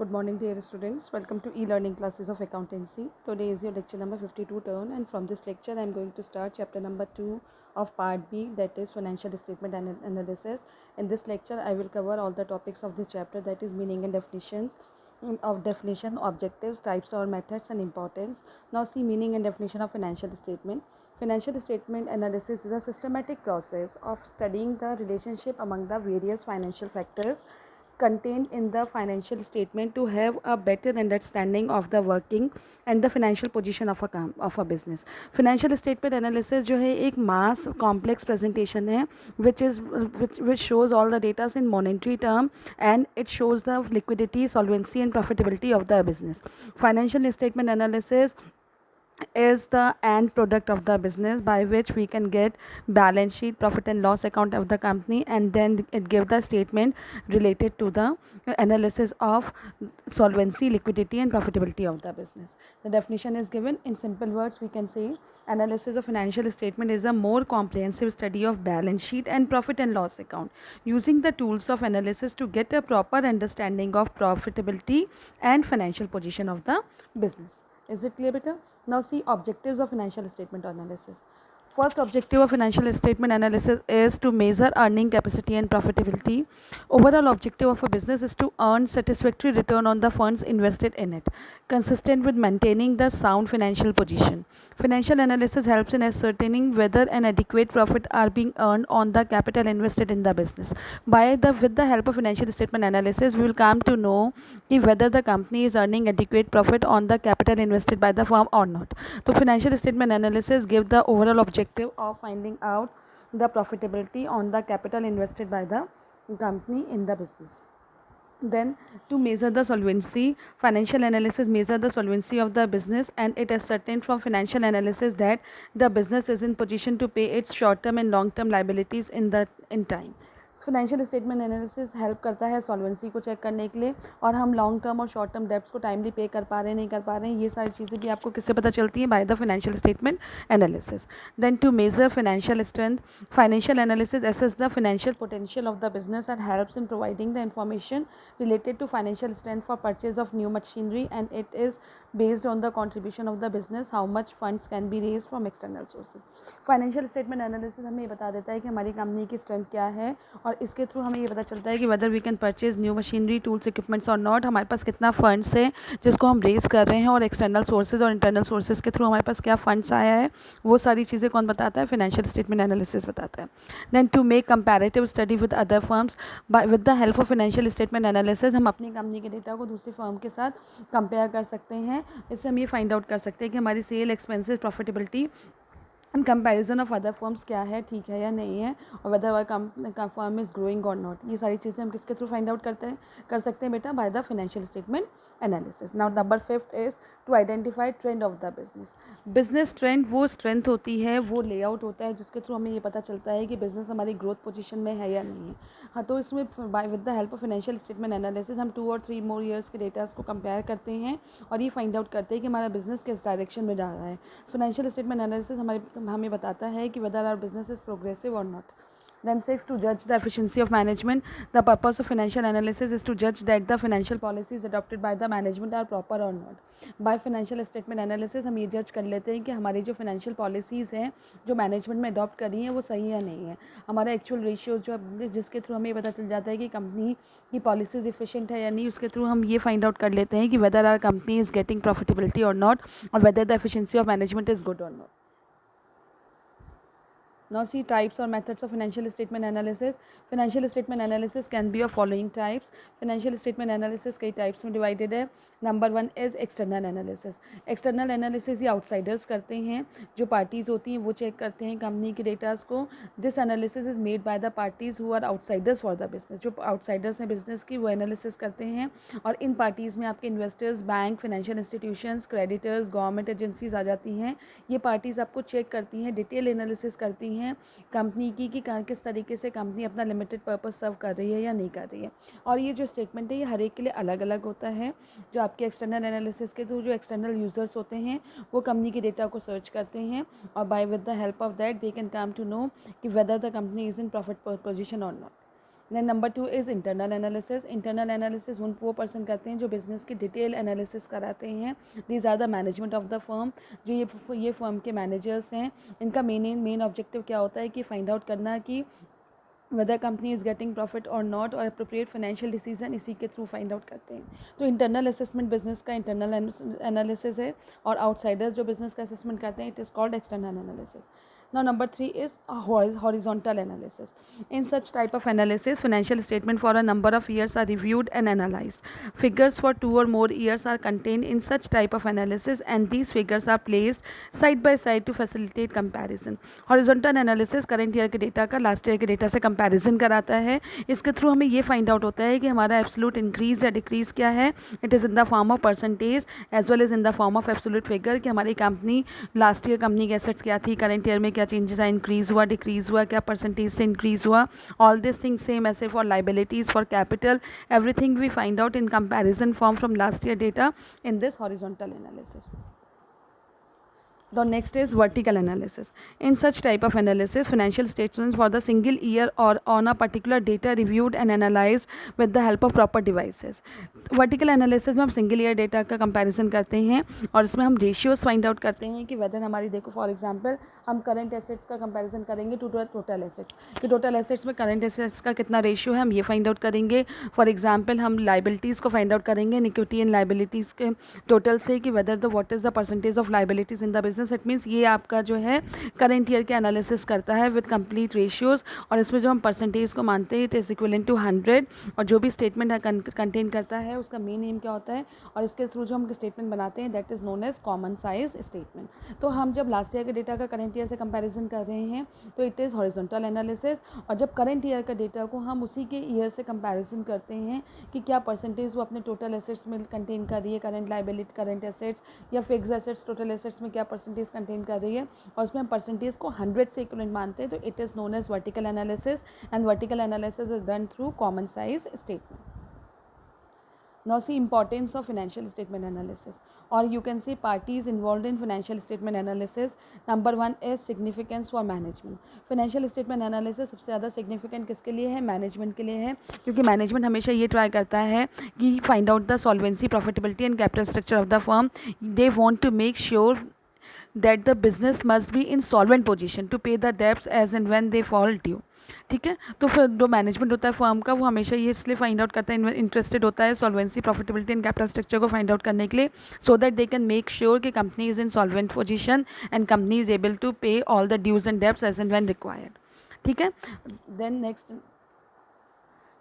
Good morning, dear students. Welcome to e-learning classes of accountancy. Today is your lecture number 52 turn, and from this lecture I am going to start chapter number 2 of part B, that is financial statement analysis. In this lecture I will cover all the topics of this chapter, that is meaning and definitions of definition, objectives, types or methods, and importance. Now see meaning and definition of financial statement. Financial statement analysis is a systematic process of studying the relationship among the various financial factors contained in the financial statement to have a better understanding of the working and the financial position of a business. Financial statement analysis जो है एक mass complex presentation है which shows all the data in monetary term, and it shows the liquidity, solvency and profitability of the business. Financial statement analysis is the end product of the business by which we can get balance sheet, profit and loss account of the company, and then it gives the statement related to the analysis of solvency, liquidity and profitability of the business. The definition is given in simple words. We can say analysis of financial statement is a more comprehensive study of balance sheet and profit and loss account using the tools of analysis to get a proper understanding of profitability and financial position of the business. Is it clear, beta? Now see objectives of financial statement analysis. First objective of financial statement analysis is to measure earning capacity and profitability. Overall objective of a business is to earn satisfactory return on the funds invested in it, consistent with maintaining the sound financial position. Financial analysis helps in ascertaining whether an adequate profit are being earned on the capital invested in the business. With the help of financial statement analysis, we will come to know whether the company is earning adequate profit on the capital invested by the firm or not. So financial statement analysis give the overall objective of finding out the profitability on the capital invested by the company in the business. Then to measure the solvency, financial analysis measure the solvency of the business, and it ascertained from financial analysis that the business is in position to pay its short term and long term liabilities in time. Financial statement analysis help करता है solvency को check करने के लिए, और हम long term और short term debts को टाइमली पे कर पा रहे हैं नहीं कर पा रहे हैं, ये सारी चीज़ें भी आपको किससे पता चलती हैं? By the financial statement analysis. Then to measure financial strength, financial analysis assess the financial potential of the business and helps in providing the information related to financial strength for purchase of new machinery, and it is based on the contribution of the business how much funds can be raised from external sources. Financial statement analysis हमें ये बता देता है कि हमारी company की strength क्या है, और इसके थ्रू हमें ये पता चलता है कि whether we can purchase new machinery, tools, equipments और नॉट, हमारे पास कितना फंड्स है जिसको हम रेज कर रहे हैं, और एक्सटर्नल सोर्सेज और इंटरनल सोर्सेज के थ्रू हमारे पास क्या फंड्स आया है, वो सारी चीज़ें कौन बताता है? फाइनेंशियल स्टेटमेंट एनालिसिस बताता है. Then to make comparative study with other firms, with the help of financial statement analysis हम अपनी कंपनी के डेटा को दूसरी फर्म के साथ कंपेयर कर सकते हैं. इससे हम ये फाइंड आउट कर सकते हैं कि हमारी sale, expenses, profitability in comparison of other firms क्या है, ठीक है या नहीं है, और whether our firm is growing और नॉट. ये सारी चीज़ें हम किसके थ्रू फाइंड आउट कर सकते हैं बेटा? By the financial statement analysis. Now number 5 is to identify trend of the business. Business trend वो स्ट्रेंथ होती है, वो लेआउट होता है जिसके थ्रू हमें ये पता चलता है कि बिजनेस हमारी ग्रोथ पोजीशन में है या नहीं है. हाँ, तो इसमें with the help of financial statement analysis हम 2 और 3 मोर ईयर्स के डेटास को कंपेयर करते हैं और ये फाइंड आउट करते हैं कि हमारा बिजनेस किस डायरेक्शन में जा रहा है. फाइनेंशियल स्टेटमेंट एनालिसिस हमें बताता है कि whether our business is progressive or not. Then 6, to judge the efficiency of management. The purpose of financial analysis is to judge that the financial policies adopted by the management are proper or not. By financial statement analysis हम ये जज कर लेते हैं कि हमारी जो financial policies हैं जो मैनेजमेंट में अडॉप्ट करी हैं वो सही या नहीं है. हमारा एक्चुअल रेशियो जो जिसके थ्रू हमें पता चल जाता है कि कंपनी की पॉलिसीज इफिशिएंट है या नहीं, उसके थ्रू हम ये फाइंड आउट कर लेते हैं कि whether our company is getting profitability और नॉट, और whether the efficiency of management is good और not. Now see types or methods of financial statement analysis. Financial statement analysis can be of following types. Financial statement analysis कई types में divided है. Number 1 is external analysis. External analysis ये outsiders करते हैं, जो parties होती हैं वो check करते हैं company के datas को. This analysis is made by the parties who are outsiders for the business. जो outsiders हैं business की वो analysis करते हैं, और इन parties में आपके investors, bank, financial institutions, creditors, government agencies आ जाती हैं. ये parties आपको check करती हैं, detail analysis करती हैं कंपनी की कि किस तरीके से कंपनी अपना लिमिटेड पर्पस सर्व कर रही है या नहीं कर रही है. और ये जो स्टेटमेंट है ये हर एक के लिए अलग अलग होता है. जो आपके एक्सटर्नल एनालिसिस के थ्रू जो एक्सटर्नल यूजर्स होते हैं वो कंपनी के डेटा को सर्च करते हैं, और by with the help of that they can come to know कि whether the company is in profit position और not. Then number 2 is internal analysis. Internal analysis वो पर्सन करते हैं जो बिजनेस की डिटेल एनालिसिस कराते हैं. These are the management of the firm. जो ये फर्म के मैनेजर्स हैं, इनका मेन ऑब्जेक्टिव क्या होता है कि फाइंड आउट करना कि weather company is getting profit और नॉट, और अप्रोप्रिएट फाइनेंशियल डिसीजन इसी के थ्रू फाइंड आउट करते हैं. तो इंटरनल असेसमेंट बिजनेस का इंटरनल एनालिसिस है, और आउटसाइडर्स जो बिजनेस का असेसमेंट करते हैं, it is called external analysis. Now number 3 is horizontal analysis. In such type of analysis, financial statement for a number of years are reviewed and analyzed. Figures for 2 or more years are contained in such type of analysis, and these figures are placed side by side to facilitate comparison. Horizontal analysis current year के data का last year के data से comparison कराता है. इसके through हमें ये find out होता है कि हमारा एब्सोल्यूट इंक्रीज या डिक्रीज क्या है. It is in the form of percentage as well as in the form of absolute figure, कि हमारी कंपनी लास्ट ईयर कंपनी की एसेट्स क्या थी, करंट ईयर में क्या चेंजेस है, इंक्रीज हुआ, डिक्रीज हुआ, क्या परसेंटेज से इंक्रीज हुआ. ऑल दिस थिंग्स सेम ऐसे for liabilities, for capital, everything we find out in comparison form from last year data in this horizontal analysis. The next is vertical analysis. In such type of analysis, financial statements for the single year or on a particular data reviewed and analyzed with the help of proper devices. Vertical analysis में हम single year data का comparison करते हैं, और इसमें हम ratios find out करते हैं कि वेदर हमारी, देखो फॉर एग्जांपल हम करंट एसेट्स का कंपैरिजन करेंगे टू टोटल एसेट्स, कि टोटल एसेट्स में करंट एसेट्स का कितना रेशियो है, हम ये फाइंड आउट करेंगे. फॉर एग्जांपल हम लाइबिलिटीज़ को फाइंड आउट करेंगे इक्विटी एंड लाइबिलिटीज़ के टोटल से, कि whether the what is the percentage of liabilities in the business. It means ये आपका जो है करंट ईयर के एनालिसिस करता है विद कंप्लीट रेशियोज़, और इसमें जो हम परसेंटेज को मानते हैं इट इज़ इक्विवेलेंट टू 100, और जो भी स्टेटमेंट कंटेन करता है उसका मेन एम क्या होता है, और इसके थ्रू जो हम स्टेटमेंट बनाते हैं that is known as common size statement. तो हम जब लास्ट ईयर के डेटा का करंट ईयर से कंपैरिजन कर रहे हैं तो इट इज़ हॉरिजॉन्टल एनालिसिस, और जब करंट ईयर का डेटा को हम उसी के ईयर से कंपैरिजन करते हैं कि क्या परसेंटेज वो अपने टोटल एसेट्स में कंटेन कर रही है, करंट लाइबिलिटी, करंट एसेट्स या फिक्स एसेट्स, टोटल एसेट्स में क्या परसेंटेज कंटेन कर रही है, और उसमें हम परसेंटेज को 100 से इक्विवेलेंट मानते हैं, तो it is known as vertical analysis, and vertical analysis is done through common size statement. Now see importance of financial statement analysis, or you can say parties involved in financial statement analysis. Number 1 is significance for management. Financial statement analysis सबसे ज़्यादा significant किसके लिए है, management के लिए है, क्योंकि management हमेशा ये ट्राई करता है कि find out the solvency, profitability and capital structure of the firm. They want to make sure that the business must be in solvent position to pay the debts as and when they fall due. ठीक है, तो फिर जो management होता है firm का, वो हमेशा ये इसलिए फाइंड आउट करता है, इंटरेस्टेड होता है solvency, profitability and capital structure को फाइंड आउट करने के लिए, so that they can make sure कि company is in solvent position and company is able to pay all the dues and debts as and when required. ठीक है.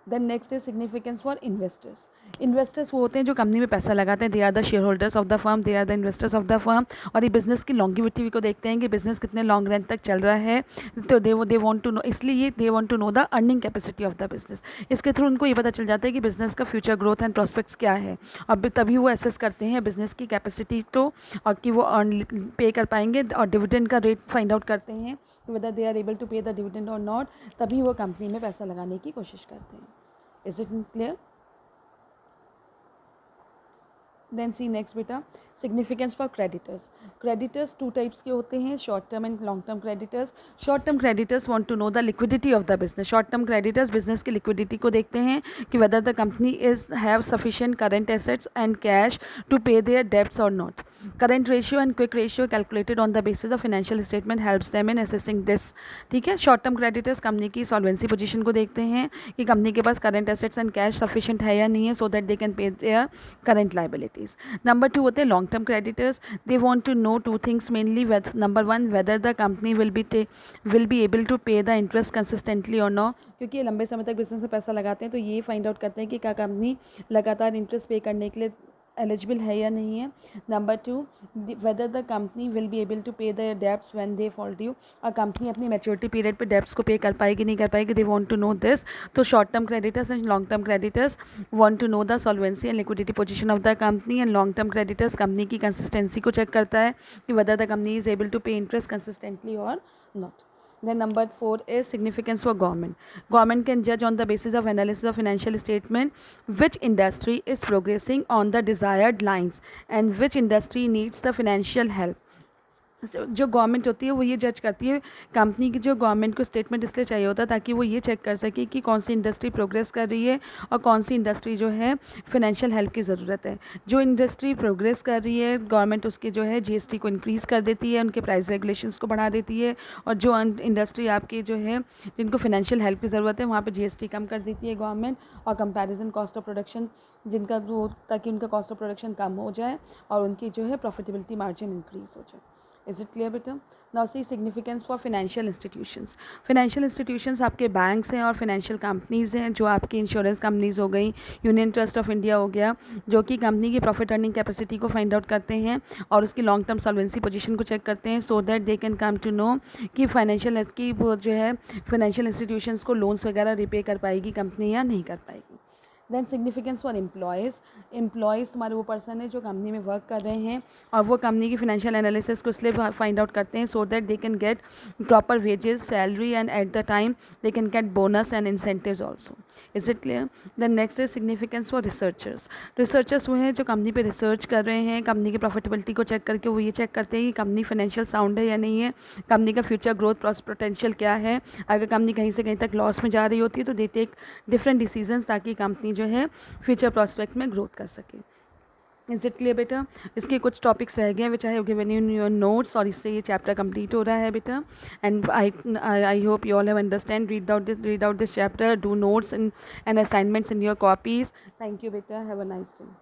Then next is significance for investors. Investors वो होते हैं जो company में पैसा लगाते हैं, they are the shareholders of the firm, they are the investors of the firm, और ये बिजनेस की लॉन्गिविटी को देखते हैं कि बिजनेस कितने लॉन्ग रन तक चल रहा है. तो दे वांट टू नो, इसलिए they want to know the earning capacity of the business. इसके थ्रू उनको ये पता चल जाता है कि बिजनेस का फ्यूचर ग्रोथ एंड प्रॉस्पेक्ट्स क्या है, अब तभी वो एसेस करते हैं बिजनेस की कैपेसिटी को, और कि वो अर्न पे कर पाएंगे, और डिविडेंड का रेट फाइंड आउट करते हैं whether they are able to pay the dividend और नॉट, तभी वो कंपनी में पैसा लगाने की कोशिश करते हैं. Is it clear? Then see next बेटा, significance for creditors. Creditors two types के होते हैं, short term and long term creditors. Short term creditors want to know the liquidity of the business. Short term creditors business की liquidity को देखते हैं कि whether the company is have sufficient current assets and cash to pay their debts or not. Current ratio and quick ratio calculated on the basis of financial statement helps them in assessing this. ठीक है. Short term creditors company की solvency position को देखते हैं कि company के पास current assets and cash sufficient है या नहीं है, so that they can pay their current liabilities. Number 2 होते हैं long term creditors. They want to know two things mainly. Number 1 whether the company will be able to pay the interest consistently और no, क्योंकि ये लंबे समय तक business में पैसा लगाते हैं, तो ये फाइंड आउट करते हैं कि क्या कंपनी लगातार इंटरेस्ट पे करने के लिए एलिजिबल है या नहीं है. Number 2 whether the company will be able to pay the debts when they fall due, और कंपनी अपनी मैच्योरिटी पीरियड पे डेब्ट्स को पे कर पाएगी नहीं कर पाएगी. They want to know this. तो short term creditors and long term creditors want to know the solvency and liquidity position of the company, and long term creditors company की consistency को check करता है कि whether the company is able to pay interest consistently और not. Then number 4 is significance for government. Government can judge on the basis of analysis of financial statement which industry is progressing on the desired lines and which industry needs the financial help. जो government होती है वो ये जज करती है company की, जो गवर्नमेंट को स्टेटमेंट इसलिए चाहिए होता है ताकि वो ये चेक कर सके कि कौन सी इंडस्ट्री प्रोग्रेस कर रही है और कौन सी इंडस्ट्री जो है फिनेंशियल हेल्प की ज़रूरत है। जो इंडस्ट्री प्रोग्रेस कर रही है गवर्नमेंट उसके जो है जीएसटी को इंक्रीज़ कर देती है, उनके प्राइस रेगुलेशंस को बढ़ा देती है, और जो इंडस्ट्री आपकी जो है जिनको फिनेंशियल हेल्प की ज़रूरत है वहाँ पर जीएसटी कम कर देती है गवर्नमेंट, और कंपेरिजन कॉस्ट ऑफ प्रोडक्शन जिनका वो, ताकि उनका कॉस्ट ऑफ प्रोडक्शन कम हो जाए और उनकी जो है प्रॉफिटेबिलिटी मार्जिन इंक्रीज़ हो जाए। इज इट क्लियर बेटा? Now see significance for financial institutions. Financial institutions आपके बैंक्स हैं और फाइनेंशियल कंपनीज़ हैं, जो आपकी इंश्योरेंस कंपनीज़ हो गई, यूनियन ट्रस्ट ऑफ इंडिया हो गया, जो कि कंपनी की प्रॉफिट अर्निंग कैपेसिटी को फाइंड आउट करते हैं और उसकी लॉन्ग टर्म सॉल्वेंसी पोजीशन को चेक करते हैं, so that they can come to know कि फाइनेंशियल की वो जो है फाइनेंशियल इंस्टीट्यूशंस को लोन्स वगैरह रिपे कर पाएगी कंपनी या नहीं कर पाएगी। Then significance for employees. Employees तुम्हारे वो पर्सन है जो कंपनी में वर्क कर रहे हैं और वो कंपनी की फिनेंशियल एनालिसिस को इसलिए फाइंड आउट करते हैं so that they can get proper wages, salary, and at the time they can get bonus and incentives also. Is it clear? Then next is significance for researchers. Researchers वो हैं जो company पे research कर रहे हैं, company की profitability को check करके वो ये चेक करते हैं कि कंपनी फाइनेंशियल साउंड है या नहीं है, कंपनी का फ्यूचर ग्रोथ पोटेंशियल क्या है। अगर कंपनी कहीं से कहीं तक लॉस में जा रही होती है तो दे टेक डिफरेंट डिसीजंस ताकि कंपनी जो है फ्यूचर प्रॉस्पेक्ट में ग्रोथ कर सके। इज इट क्लियर बेटा? इसके कुछ टॉपिक्स रह गए which I have given in your notes, और इससे ये चैप्टर कंप्लीट हो रहा है बेटा। And I hope you all have understand, read out this chapter, do notes and assignments in your copies. Thank you बेटा, हैव अ नाइस डे।